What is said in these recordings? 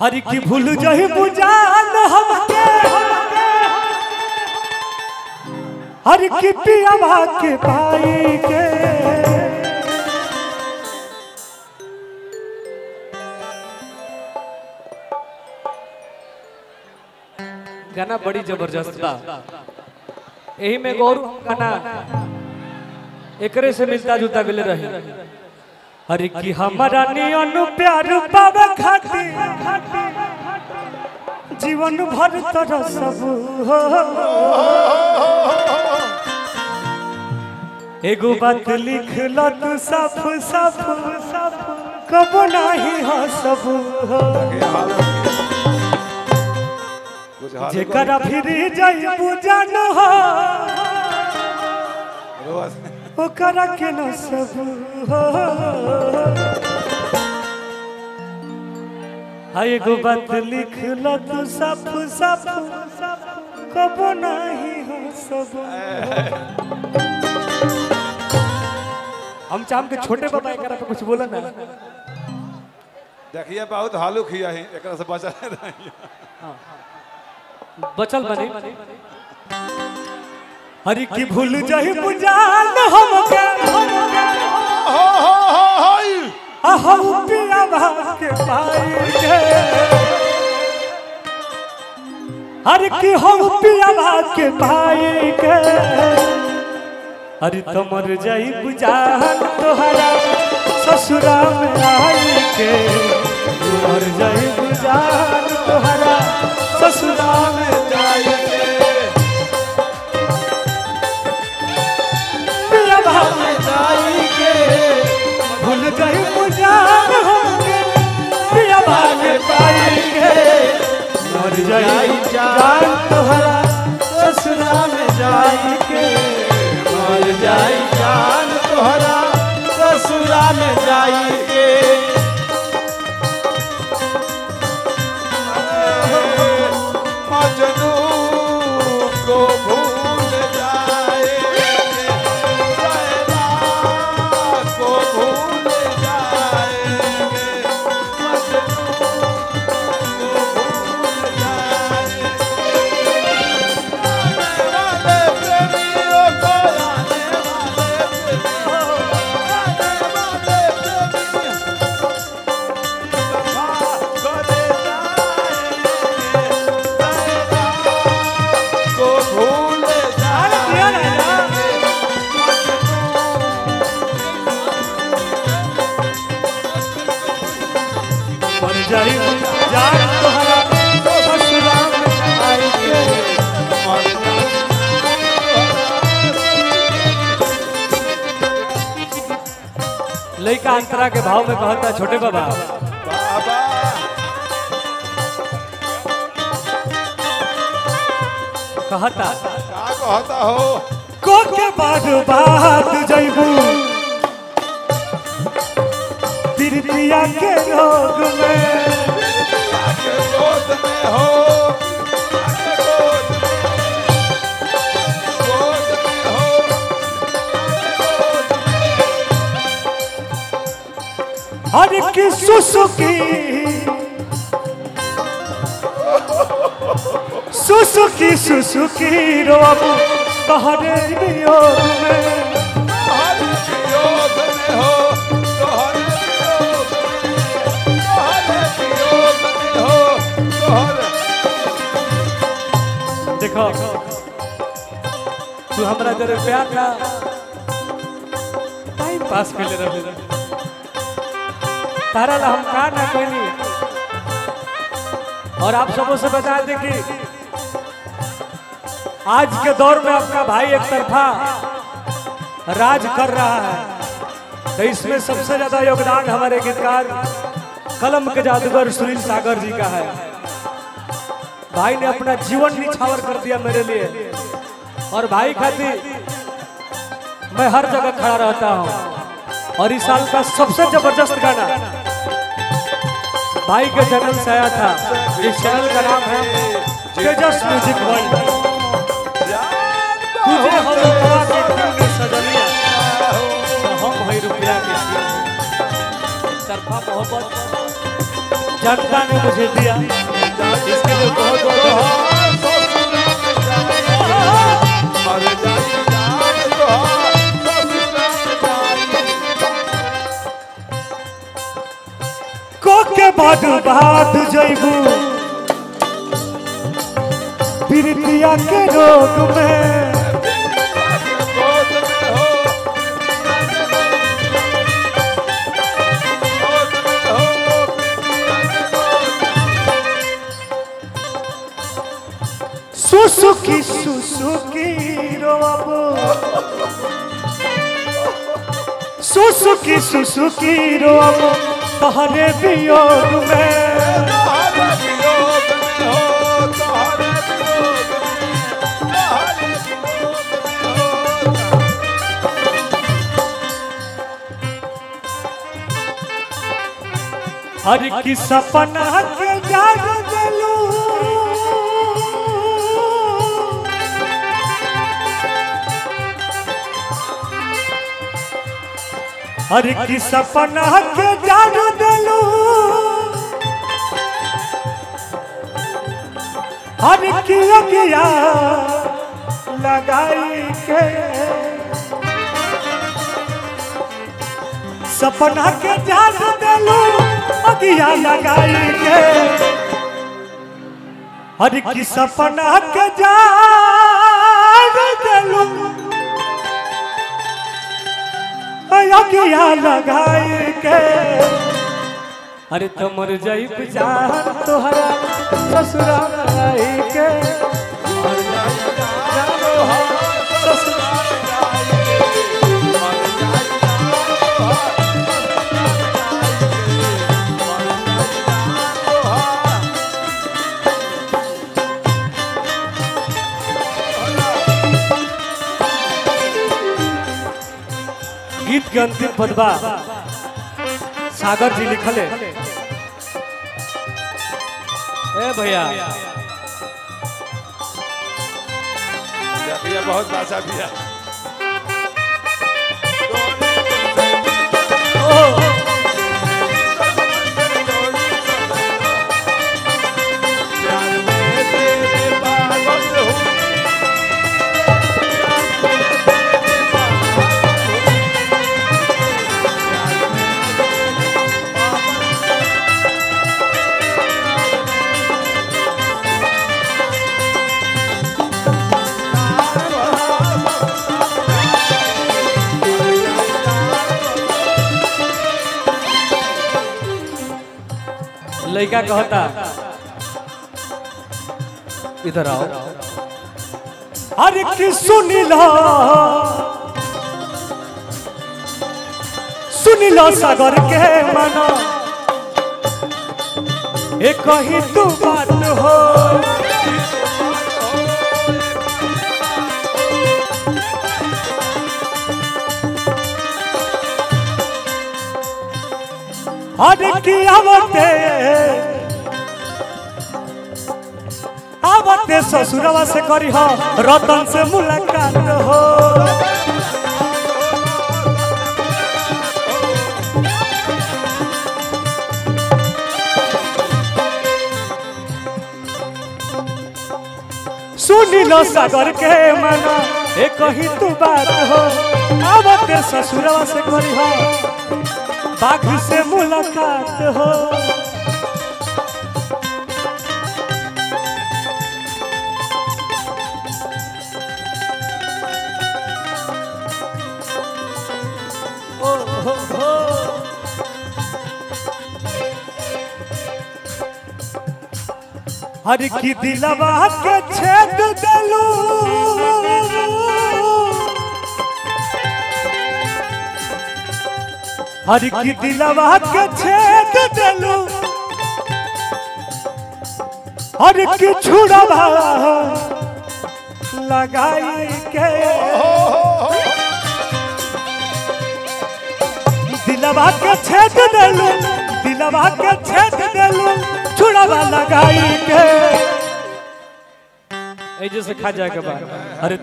हर की भूल जही बुझान हमके हर की पिया के भाई के गाना बड़ी जबरदस्त बा। यही में गौर गाना एकरे से मिलता जुलता गले रहे। अरे कि हमारा नियन प्यार पावे खातिर जीवन भर तरह सब हो। एगो बात लिख लो तू साफ साफ कब नहीं हो सब हो। जेकरा फिर जाई बुझन हो ओकरा के न सब हो। हाय एगो बात लिख लो तू साफ साफ कब नहीं हो सब। हम चाम के छोटे बाबा एकरा पे कुछ बोला ना। देखिए बहुत हालू खिया है एकरा से बचा नहीं। हां बचल बनी हरि की भूल जही बुझान हमके हम पिया के भाई के हर की हम पिया के भाई के हरि तमर जाई बुझान तोहरा ससुरा में आई के तमर जाई बुझान तोहरा ससुरा में जाई के पिया में जाई के भूल गई बुझान हमके पिया में पाई के मर जाई जान तोहरा ससुरा में जाई के मर जाई जान तोहरा ससुरा में जाई के। मजनू को भूल जाए लैला को भूल जाएंगे मजनू को भूल जाए। आने वाले प्रेमियों को आने वाले जाई जान तोहरा ससुरा में आई के लइका अंतरा के भाव में कहता छोटे बाबा कहता हो को के बाद जइबू तिरतिया के रोग में हो हर की सुसुकी रोब तोहरे वियोग में देखो तू हमरा जरे प्यार ना टाइम पास कर ले रहे तारा ला हम का ना कहनी। और आप सबों से बता दें कि आज के दौर में आपका भाई एक तरफा राज कर रहा है तो इसमें सबसे ज्यादा योगदान हमारे गीतकार कलम के जादूगर सुनील सागर जी का है। भाई ने अपना जीवन निछावर कर दिया मेरे लिए और भाई खातिर मैं हर जगह खड़ा रहता हूँ। और इस साल का सबसे जबरदस्त गाना भाई के चैनल से आया था। इस चैनल का नाम है तेजस म्यूजिक वर्ल्ड। तुझे हम रुपया के दिल में सजलिया तो हम है रुपया के तरफा मोहब्बत जनता ने मुझे दिया, इसके लिए बहुत बहुत के बाद बात जैबू प्रीतिया के रोग में सुसुकी रोबो सुसुकी रोबो तहरे वियोग में हर की सपना के जाग दिलू हर की सपना के जाग दिलू हर की अगिया लगाई के सपना के जाग दिलू अगिया लगाई के हर की सपना के जाग दिलू अगिया लगाई के अरे तुमर जाई जान तोहरा ससुराल आई के गीत के अंतिम पदबा सागर जी लिखल है। ए भैया बहुत भाषा भैया लड़का कहता इधर आओ अरे कि सुनी लो सागर के मना एक ही तू बात हो अरे की आवते ससुरवा से करी हो रतन से मुलाकात हो सुनी लो सागर के मना एक ही तू बात हो आवते ससुरवा से करी हो बाघ से मुलाकात हो हर की दिलवा के छेद दिलू हर की दिलवा के छेद दिलू हर की छुड़वा लगाई के दिलवा के छेद दिलू दिलवा के छेद दिलू छुड़वा लगाई के जैसे खा जाए के बाद अरे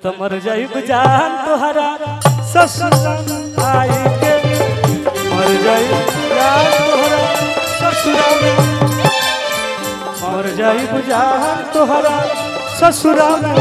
तमर जाई जान तोहरा ससुराल आई के मर जाई जान तोहरा ससुरा में मर जाई बुझान तोहरा ससुरा में